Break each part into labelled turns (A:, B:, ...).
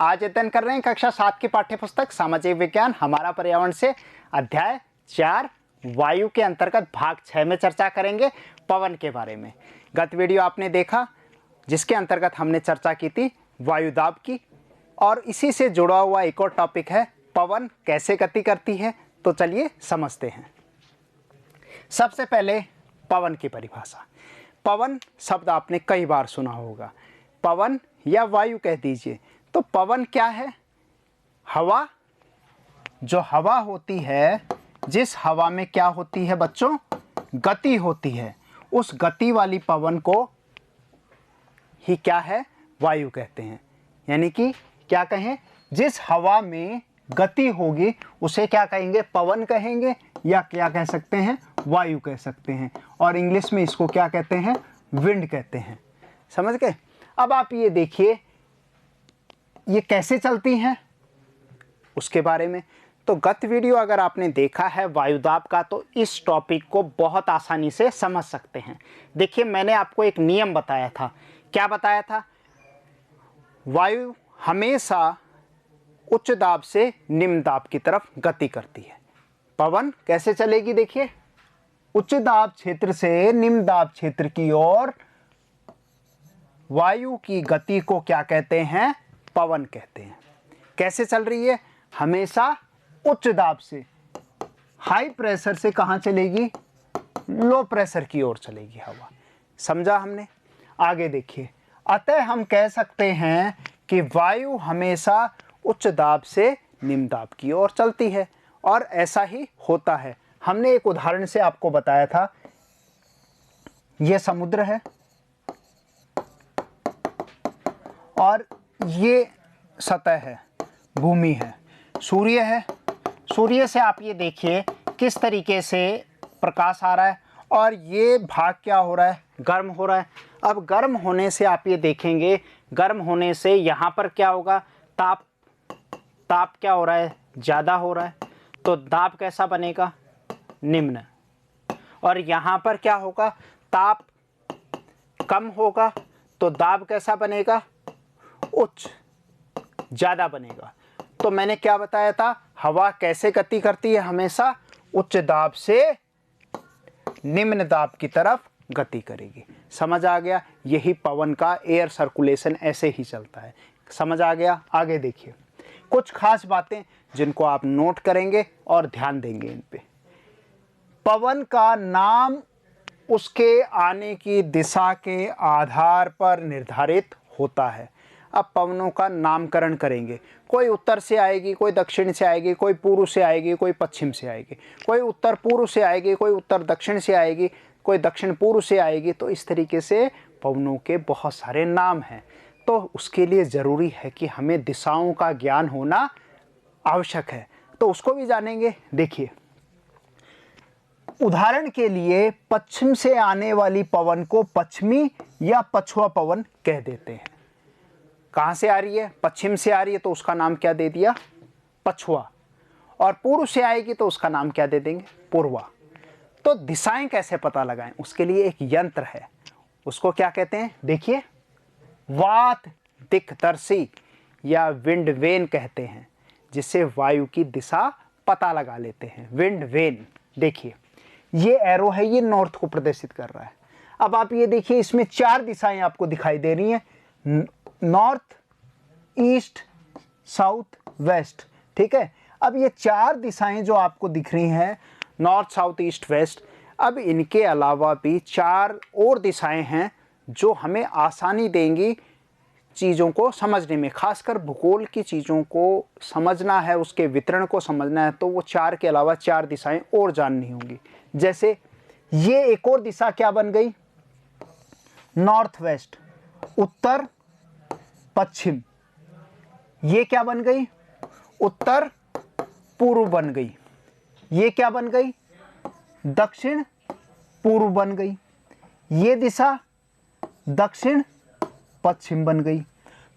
A: आज अध्ययन कर रहे हैं कक्षा 7 की पाठ्य पुस्तक सामाजिक विज्ञान हमारा पर्यावरण से अध्याय 4 वायु के अंतर्गत भाग 6 में चर्चा करेंगे पवन के बारे में। गत वीडियो आपने देखा जिसके अंतर्गत हमने चर्चा की थी वायुदाब की, और इसी से जुड़ा हुआ एक और टॉपिक है पवन कैसे गति करती है। तो चलिए समझते हैं। सबसे पहले पवन की परिभाषा। पवन शब्द आपने कई बार सुना होगा, पवन या वायु कह दीजिए। तो पवन क्या है? हवा। जो हवा होती है, जिस हवा में क्या होती है बच्चों? गति होती है। उस गति वाली पवन को ही क्या है? वायु कहते हैं। यानी कि क्या कहें, जिस हवा में गति होगी उसे क्या कहेंगे? पवन कहेंगे, या क्या कह सकते हैं? वायु कह सकते हैं। और इंग्लिश में इसको क्या कहते हैं? विंड कहते हैं। समझ गए? अब आप ये देखिए ये कैसे चलती हैं उसके बारे में। तो गत वीडियो अगर आपने देखा है वायुदाब का, तो इस टॉपिक को बहुत आसानी से समझ सकते हैं। देखिए मैंने आपको एक नियम बताया था। क्या बताया था? वायु हमेशा उच्च दाब से निम्न दाब की तरफ गति करती है। पवन कैसे चलेगी? देखिए उच्च दाब क्षेत्र से निम्न दाब क्षेत्र की ओर वायु की गति को क्या कहते हैं? पवन कहते हैं। कैसे चल रही है? हमेशा उच्च दाब से। हाई प्रेशर से कहां चलेगी? लो प्रेशर की ओर चलेगी हवा। समझा हमने? आगे देखिए, अतः हम कह सकते हैं कि वायु हमेशा उच्च दाब से निम्न दाब की ओर चलती है, और ऐसा ही होता है। हमने एक उदाहरण से आपको बताया था। यह समुद्र है और ये सतह है, भूमि है, सूर्य है। सूर्य से आप ये देखिए किस तरीके से प्रकाश आ रहा है, और ये भाग क्या हो रहा है? गर्म हो रहा है। अब गर्म होने से आप ये देखेंगे, गर्म होने से यहाँ पर क्या होगा? ताप क्या हो रहा है? ज़्यादा हो रहा है। तो दाब कैसा बनेगा? निम्न। और यहाँ पर क्या होगा? ताप कम होगा, तो दाब कैसा बनेगा? उच्च, ज़्यादा बनेगा। तो मैंने क्या बताया था? हवा कैसे गति करती है? हमेशा उच्च दाब से निम्न दाब की तरफ गति करेगी। समझ आ गया? यही पवन का एयर सर्कुलेशन ऐसे ही चलता है। समझ आ गया? आगे देखिए कुछ खास बातें जिनको आप नोट करेंगे और ध्यान देंगे इन पे। पवन का नाम उसके आने की दिशा के आधार पर निर्धारित होता है। अब पवनों का नामकरण करेंगे। कोई उत्तर से आएगी, कोई दक्षिण से आएगी, कोई पूर्व से आएगी, कोई पश्चिम से आएगी, कोई उत्तर पूर्व से आएगी, कोई उत्तर दक्षिण से आएगी, कोई दक्षिण पूर्व से आएगी। तो इस तरीके से पवनों के बहुत सारे नाम हैं। तो उसके लिए ज़रूरी है कि हमें दिशाओं का ज्ञान होना आवश्यक है। तो उसको भी जानेंगे। देखिए उदाहरण के लिए पश्चिम से आने वाली पवन को पश्चिमी या पछुआ पवन कह देते हैं। कहाँ से आ रही है? पश्चिम से आ रही है तो उसका नाम क्या दे दिया? पछुआ। और पूर्व से आएगी तो उसका नाम क्या दे देंगे? पूर्वा। तो दिशाएं कैसे पता लगाएं? उसके लिए एक यंत्र है, उसको क्या कहते हैं? देखिए वात दिक्दर्शी या विंड वेन कहते हैं, जिससे वायु की दिशा पता लगा लेते हैं। Wind vane. देखिए ये एरो है, ये नॉर्थ को प्रदर्शित कर रहा है। अब आप ये देखिए इसमें 4 दिशाएं आपको दिखाई दे रही हैं, नॉर्थ, ईस्ट, साउथ, वेस्ट। ठीक है। अब ये 4 दिशाएं जो आपको दिख रही हैं, नॉर्थ, साउथ, ईस्ट, वेस्ट, अब इनके अलावा भी 4 और दिशाएं हैं जो हमें आसानी देंगी चीज़ों को समझने में। खासकर भूगोल की चीज़ों को समझना है, उसके वितरण को समझना है, तो वो 4 के अलावा 4 दिशाएं और जाननी होंगी। जैसे ये एक और दिशा क्या बन गई? नॉर्थ वेस्ट, उत्तर पश्चिम। ये क्या बन गई? उत्तर पूर्व बन गई। ये क्या बन गई? दक्षिण पूर्व बन गई। ये दिशा दक्षिण पश्चिम बन गई।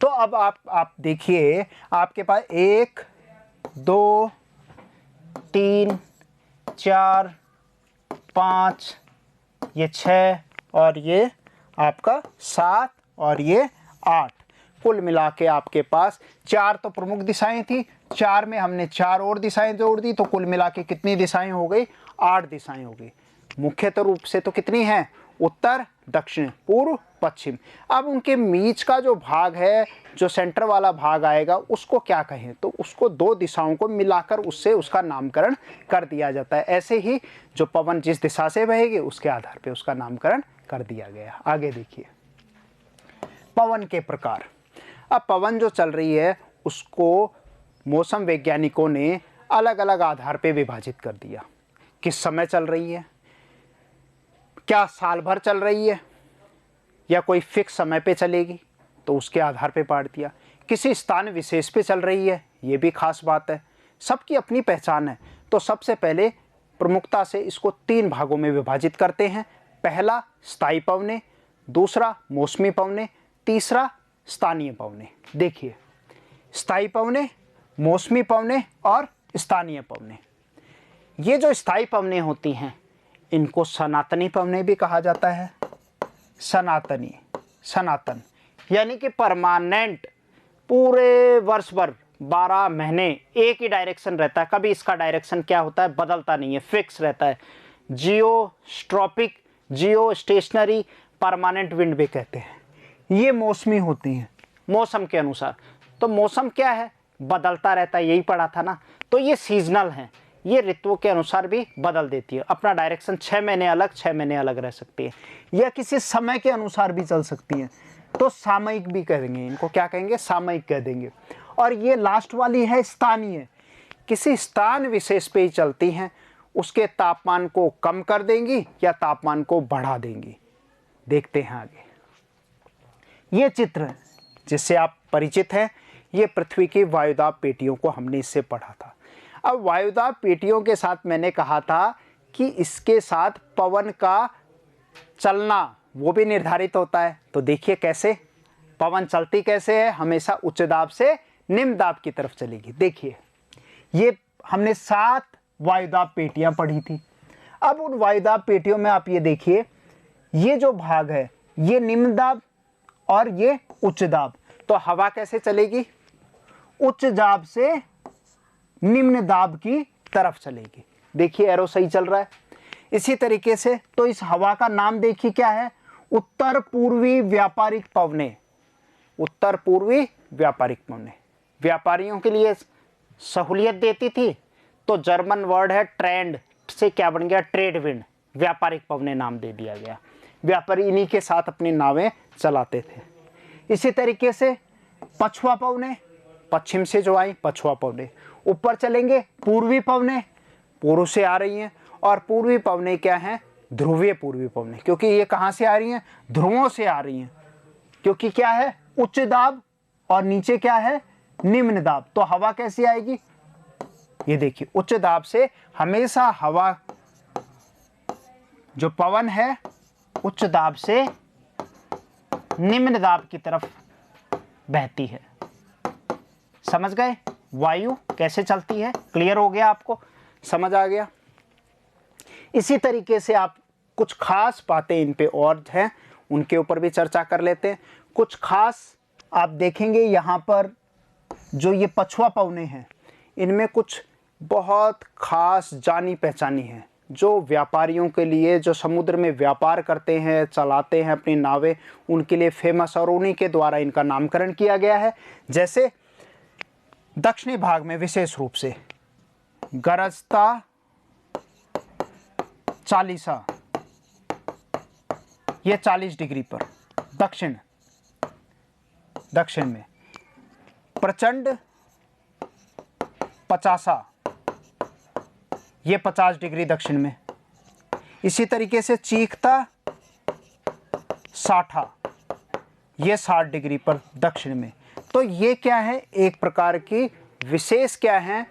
A: तो अब आप देखिए आपके पास 1 2 3 4 5, ये 6 और ये आपका 7 और ये 8। कुल मिला के आपके पास 4 तो प्रमुख दिशाएं थी, 4 में हमने 4 और दिशाएं जोड़ दी, तो कुल मिला के कितनी दिशाएं हो गई? 8 दिशाएं हो गई। मुख्यतः रूप से तो कितनी हैं? उत्तर, दक्षिण, पूर्व, पश्चिम। अब उनके बीच का जो भाग है, जो सेंटर वाला भाग आएगा, उसको क्या कहें? तो उसको 2 दिशाओं को मिलाकर उससे उसका नामकरण कर दिया जाता है। ऐसे ही जो पवन जिस दिशा से बहेगी उसके आधार पे उसका नामकरण कर दिया गया। आगे देखिए, पवन के प्रकार। अब पवन जो चल रही है उसको मौसम वैज्ञानिकों ने अलग अलग आधार पे विभाजित कर दिया। किस समय चल रही है, क्या साल भर चल रही है, या कोई फिक्स समय पे चलेगी, तो उसके आधार पे बांट दिया। किसी स्थान विशेष पे चल रही है, ये भी खास बात है। सबकी अपनी पहचान है। तो सबसे पहले प्रमुखता से इसको 3 भागों में विभाजित करते हैं। पहला स्थायी पवनें, दूसरा मौसमी पवनें, तीसरा स्थानीय पवनें। देखिए, स्थायी पवनें, मौसमी पवनें और स्थानीय पवनें। ये जो स्थायी पवनें होती हैं इनको सनातनी पवनें भी कहा जाता है। सनातनी, सनातन यानी कि परमानेंट, पूरे वर्ष भर 12 महीने एक ही डायरेक्शन रहता है। कभी इसका डायरेक्शन क्या होता है? बदलता नहीं है, फिक्स रहता है। जियोस्ट्रॉपिक, जियो स्टेशनरी, परमानेंट विंड भी कहते हैं। ये मौसमी होती हैं, मौसम के अनुसार। तो मौसम क्या है? बदलता रहता है, यही पढ़ा था ना। तो ये सीजनल हैं, ये ऋतुओं के अनुसार भी बदल देती है अपना डायरेक्शन। 6 महीने अलग, 6 महीने अलग रह सकती है, या किसी समय के अनुसार भी चल सकती हैं। तो सामयिक भी कहेंगे इनको। क्या कहेंगे? सामयिक कह देंगे। और ये लास्ट वाली है स्थानीय, किसी स्थान विशेष पे ही चलती हैं। उसके तापमान को कम कर देंगी या तापमान को बढ़ा देंगी। देखते हैं आगे। ये चित्र जिससे आप परिचित हैं, ये पृथ्वी की वायुदाब पेटियों को हमने इससे पढ़ा था। अब वायुदाब पेटियों के साथ मैंने कहा था कि इसके साथ पवन का चलना वो भी निर्धारित होता है। तो देखिए कैसे पवन चलती कैसे है? हमेशा उच्च दाब से निम्न दाब की तरफ चलेगी। देखिए, ये हमने 7 वायुदाब पेटियां पढ़ी थी। अब उन वायुदाब पेटियों में आप ये देखिए, ये जो भाग है ये निम्न दाब और ये उच्च दाब। तो हवा कैसे चलेगी? उच्च दाब से निम्न दाब की तरफ चलेगी। देखिए एरो सही चल रहा है। इसी तरीके से तो इस हवा का नाम देखिए क्या है? उत्तर पूर्वी व्यापारिक पवनें। उत्तर पूर्वी व्यापारिक पवनें व्यापारियों के लिए सहूलियत देती थी। तो जर्मन वर्ड है ट्रेंड से क्या बन गया? Trade wind. व्यापारिक पवनें नाम दे दिया गया। व्यापारी इन्हीं के साथ अपनी नावें चलाते थे। इसी तरीके से पछुआ पवनें, पश्चिम से जो आई पछुआ पवनें। ऊपर चलेंगे, पूर्वी पवनें पूर्व से आ रही हैं। और पूर्वी पवनें क्या हैं? ध्रुवीय पूर्वी पवनें, क्योंकि ये कहाँ से आ रही हैं? ध्रुवों से आ रही हैं। क्योंकि क्या है? उच्च दाब और नीचे क्या है? निम्न दाब। तो हवा कैसी आएगी? ये देखिए, उच्च दाब से हमेशा हवा, जो पवन है, उच्च दाब से निम्न दाब की तरफ बहती है। समझ गए वायु कैसे चलती है? क्लियर हो गया आपको? समझ आ गया? इसी तरीके से आप कुछ खास बातें इन पे और हैं, उनके ऊपर भी चर्चा कर लेते हैं। कुछ खास आप देखेंगे यहाँ पर जो ये पछुआ पवनें हैं, इनमें कुछ बहुत खास जानी पहचानी है, जो व्यापारियों के लिए, जो समुद्र में व्यापार करते हैं, चलाते हैं अपनी नावें, उनके लिए फेमस, और उन्हीं के द्वारा इनका नामकरण किया गया है। जैसे दक्षिणी भाग में विशेष रूप से गरजता चालीसा, ये 40 डिग्री पर दक्षिण में। प्रचंड पचासा, ये 50 डिग्री दक्षिण में। इसी तरीके से चीखता साठा, ये 60 डिग्री पर दक्षिण में। तो ये क्या है? एक प्रकार की विशेष क्या है?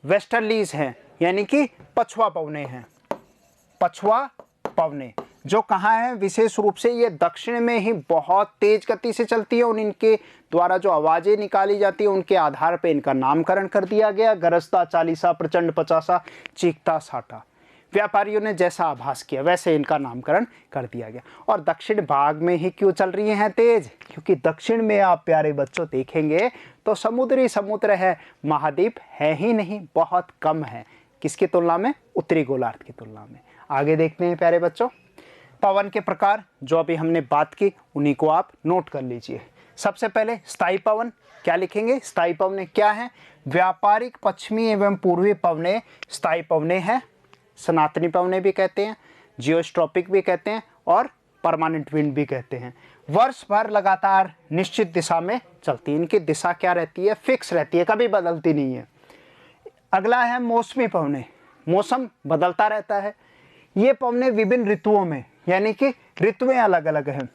A: वेस्टर्लीज हैं, यानी कि पछुआ पवनें हैं। पछुआ पवनें जो कहाँ है? विशेष रूप से ये दक्षिण में ही बहुत तेज गति से चलती है। और इनके द्वारा जो आवाज़ें निकाली जाती है उनके आधार पे इनका नामकरण कर दिया गया। गरजता चालीसा, प्रचंड पचासा, चीखता साठा। व्यापारियों ने जैसा आभास किया वैसे इनका नामकरण कर दिया गया। और दक्षिण भाग में ही क्यों चल रही हैं तेज? क्योंकि दक्षिण में आप प्यारे बच्चों देखेंगे तो समुद्र है, महाद्वीप है ही नहीं, बहुत कम है। किसकी तुलना में? उत्तरी गोलार्ध की तुलना में। आगे देखते हैं प्यारे बच्चों, पवन के प्रकार जो अभी हमने बात की उन्हीं को आप नोट कर लीजिए। सबसे पहले स्थायी पवन, क्या लिखेंगे? स्थायी पवनें क्या हैं? व्यापारिक पश्चिमी एवं पूर्वी पवनें स्थायी पवनें हैं। सनातनी पवनें भी कहते हैं, जियोस्ट्रॉपिक भी कहते हैं और परमानेंट विंड भी कहते हैं। वर्ष भर लगातार निश्चित दिशा में चलती है। इनकी दिशा क्या रहती है? फिक्स रहती है, कभी बदलती नहीं है। अगला है मौसमी पवनें, मौसम बदलता रहता है। ये पवनें विभिन्न ऋतुओं में, यानी कि ऋतुएं अलग अलग हैं।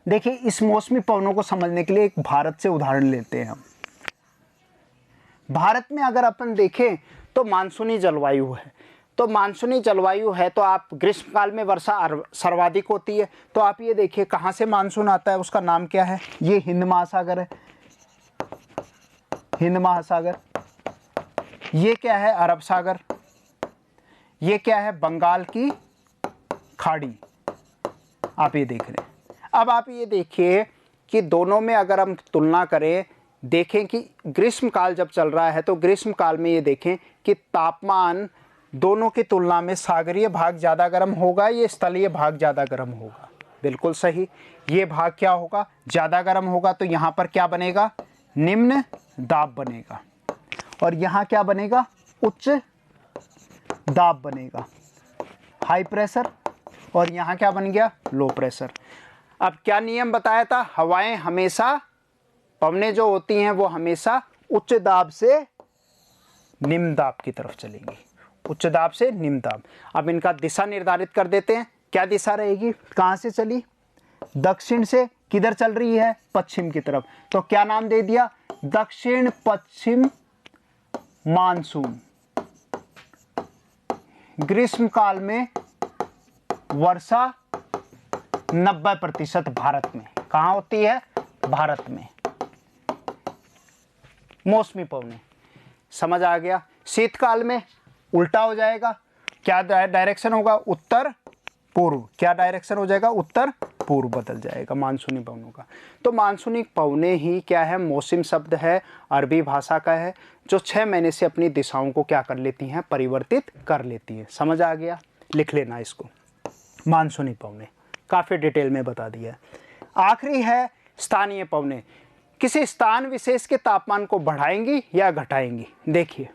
A: देखिए, इस मौसमी पवनों को समझने के लिए एक भारत से उदाहरण लेते हैं हम। भारत में अगर अपन देखें तो मानसूनी जलवायु है। तो मानसूनी जलवायु है तो आप ग्रीष्मकाल में वर्षा सर्वाधिक होती है। तो आप ये देखिए कहाँ से मानसून आता है, उसका नाम क्या है? ये हिंद महासागर है, हिंद महासागर। ये क्या है? अरब सागर। ये क्या है? बंगाल की खाड़ी। आप ये देख रहे हैं। अब आप ये देखिए कि दोनों में अगर हम तुलना करें, देखें कि ग्रीष्मकाल जब चल रहा है तो ग्रीष्मकाल में ये देखें कि तापमान दोनों की तुलना में सागरीय भाग ज़्यादा गर्म होगा, ये स्थलीय भाग ज़्यादा गर्म होगा। बिल्कुल सही, ये भाग क्या होगा? ज़्यादा गर्म होगा। तो यहाँ पर क्या बनेगा? निम्न दाब बनेगा। और यहाँ क्या बनेगा? उच्च दाब बनेगा, हाई प्रेशर। और यहाँ क्या बन गया? Low pressure. अब क्या नियम बताया था? हवाएं हमेशा, पवनें जो होती हैं वो हमेशा उच्च दाब से निम्न दाब की तरफ चलेंगी, उच्च दाब से निम्न दाब। अब इनका दिशा निर्धारित कर देते हैं। क्या दिशा रहेगी? कहाँ से चली? दक्षिण से। किधर चल रही है? पश्चिम की तरफ। तो क्या नाम दे दिया? दक्षिण पश्चिम मानसून। ग्रीष्मकाल में वर्षा 90% भारत में। कहाँ होती है? भारत में। मौसमी पवनें समझ आ गया। शीतकाल में उल्टा हो जाएगा। क्या डायरेक्शन होगा? उत्तर पूर्व। क्या डायरेक्शन हो जाएगा? उत्तर पूर्व बदल जाएगा मानसूनी पवनों का। तो मानसूनी पवनें ही क्या है? मौसम शब्द है, अरबी भाषा का है, जो 6 महीने से अपनी दिशाओं को क्या कर लेती हैं? परिवर्तित कर लेती हैं। समझ आ गया? लिख लेना इसको, मानसूनी पवनें। काफ़ी डिटेल में बता दिया। आखिरी है स्थानीय पवनें। किसी स्थान विशेष के तापमान को बढ़ाएंगी या घटाएंगी। देखिए,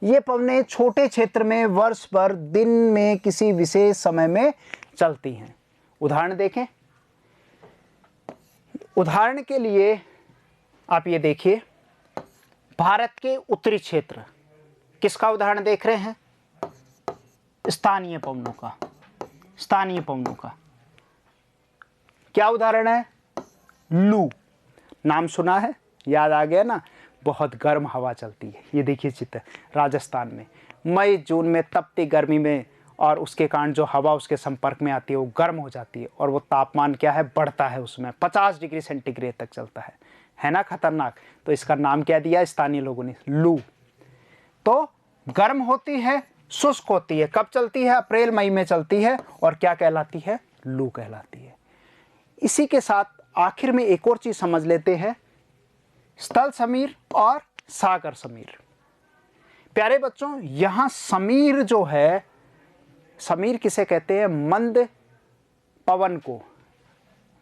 A: ये पवनें छोटे क्षेत्र में वर्ष भर दिन में किसी विशेष समय में चलती हैं। उदाहरण देखें। उदाहरण के लिए आप ये देखिए, भारत के उत्तरी क्षेत्र, किसका उदाहरण देख रहे हैं? स्थानीय पवनों का। स्थानीय पवनों का क्या उदाहरण है? लू। नाम सुना है, याद आ गया ना? बहुत गर्म हवा चलती है। ये देखिए चित्र, राजस्थान में मई जून में तपती गर्मी में, और उसके कारण जो हवा उसके संपर्क में आती है वो गर्म हो जाती है, और वो तापमान क्या है? बढ़ता है, उसमें 50 डिग्री सेंटीग्रेड तक चलता है ना? खतरनाक। तो इसका नाम क्या दिया स्थानीय लोगों ने? लू। तो गर्म होती है, शुष्क होती है। कब चलती है? अप्रैल मई में चलती है, और क्या कहलाती है? लू कहलाती है। इसी के साथ आखिर में एक और चीज समझ लेते हैं, स्थल समीर और सागर समीर। प्यारे बच्चों, यहां समीर जो है, समीर किसे कहते हैं? मंद पवन को,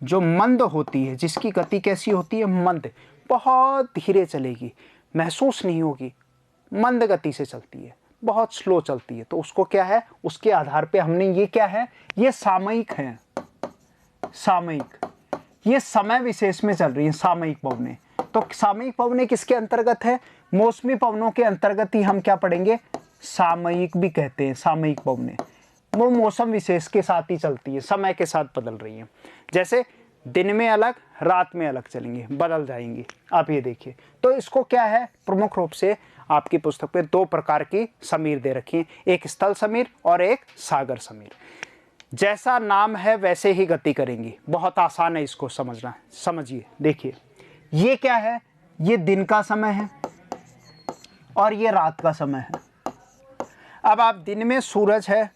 A: जो मंद होती है, जिसकी गति कैसी होती है? मंद, बहुत धीरे चलेगी, महसूस नहीं होगी, मंद गति से चलती है, बहुत स्लो चलती है। तो उसको क्या है? उसके आधार पे हमने ये क्या है? ये सामयिक है। सामयिक, ये समय विशेष में चल रही है सामयिक पवनें। तो सामयिक पवनें किसके अंतर्गत है? मौसमी पवनों के अंतर्गत ही हम क्या पढ़ेंगे? सामयिक भी कहते हैं। सामयिक पवनें वो मौसम विशेष के साथ ही चलती है, समय के साथ बदल रही हैं। जैसे दिन में अलग, रात में अलग चलेंगी, बदल जाएंगी। आप ये देखिए। तो इसको क्या है? प्रमुख रूप से आपकी पुस्तक में 2 प्रकार की समीर दे रखी हैं, एक स्थल समीर और एक सागर समीर। जैसा नाम है वैसे ही गति करेंगी। बहुत आसान है इसको समझना। समझिए, देखिए, ये क्या है? ये दिन का समय है और ये रात का समय है। अब आप दिन में सूरज है,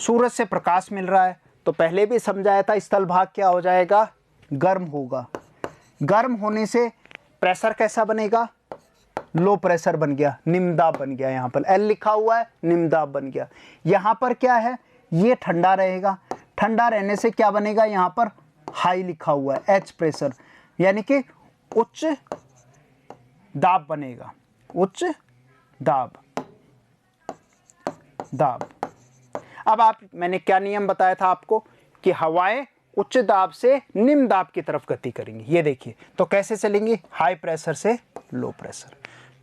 A: सूरज से प्रकाश मिल रहा है, तो पहले भी समझाया था स्थल भाग क्या हो जाएगा, गर्म होगा। गर्म होने से प्रेशर कैसा बनेगा, लो प्रेशर बन गया, निम्न दाब बन गया। यहाँ पर एल लिखा हुआ है, निम्न दाब बन गया। यहाँ पर क्या है, ये ठंडा रहेगा, ठंडा रहने से क्या बनेगा, यहाँ पर हाई लिखा हुआ है, एच प्रेशर, यानी कि उच्च दाब बनेगा, उच्च दाब। अब मैंने क्या नियम बताया था आपको कि हवाएं उच्च दाब से निम्न दाब की तरफ गति करेंगी। ये देखिए, तो कैसे चलेंगी, हाई प्रेशर से लो प्रेशर।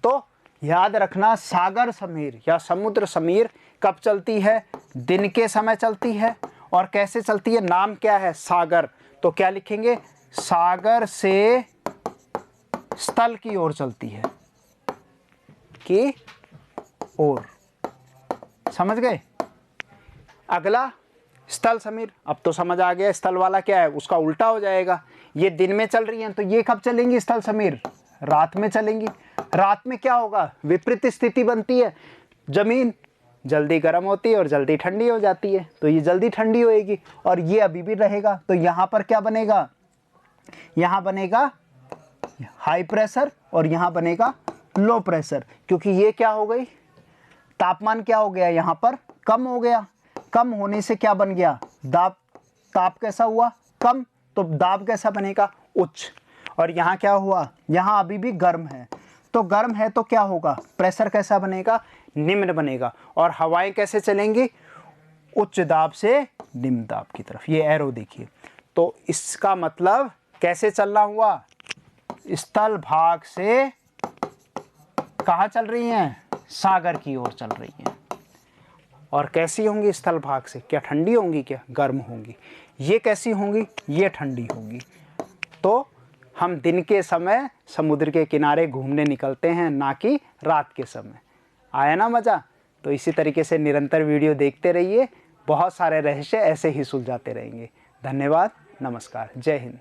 A: तो याद रखना, सागर समीर या समुद्र समीर कब चलती है, दिन के समय चलती है। और कैसे चलती है, नाम क्या है, सागर। तो क्या लिखेंगे, सागर से स्थल की ओर चलती है, की ओर। समझ गए। अगला स्थल समीर, अब तो समझ आ गया स्थल वाला क्या है, उसका उल्टा हो जाएगा। ये दिन में चल रही हैं, तो ये कब चलेंगी स्थल समीर, रात में चलेंगी। रात में क्या होगा, विपरीत स्थिति बनती है, जमीन जल्दी गर्म होती है और जल्दी ठंडी हो जाती है, तो ये जल्दी ठंडी होएगी और ये अभी भी रहेगा। तो यहाँ पर क्या बनेगा, यहाँ बनेगा हाई प्रेशर और यहाँ बनेगा लो प्रेशर, क्योंकि ये क्या हो गई, तापमान क्या हो गया, यहाँ पर कम हो गया। कम होने से क्या बन गया, दाब, ताप कैसा हुआ, कम, तो दाब कैसा बनेगा, उच्च। और यहाँ क्या हुआ, यहाँ अभी भी गर्म है, तो गर्म है तो क्या होगा, प्रेशर कैसा बनेगा, निम्न बनेगा। और हवाएं कैसे चलेंगी, उच्च दाब से निम्न दाब की तरफ। ये एरो देखिए, तो इसका मतलब कैसे चलना हुआ, स्थल भाग से कहाँ चल रही हैं, सागर की ओर चल रही हैं। और कैसी होंगी स्थल भाग से, क्या ठंडी होंगी, क्या गर्म होंगी। ये कैसी होंगी, ये ठंडी होंगी। तो हम दिन के समय समुद्र के किनारे घूमने निकलते हैं, ना कि रात के समय। आया ना मज़ा। तो इसी तरीके से निरंतर वीडियो देखते रहिए, बहुत सारे रहस्य ऐसे ही सुलझाते रहेंगे। धन्यवाद, नमस्कार, जय हिंद।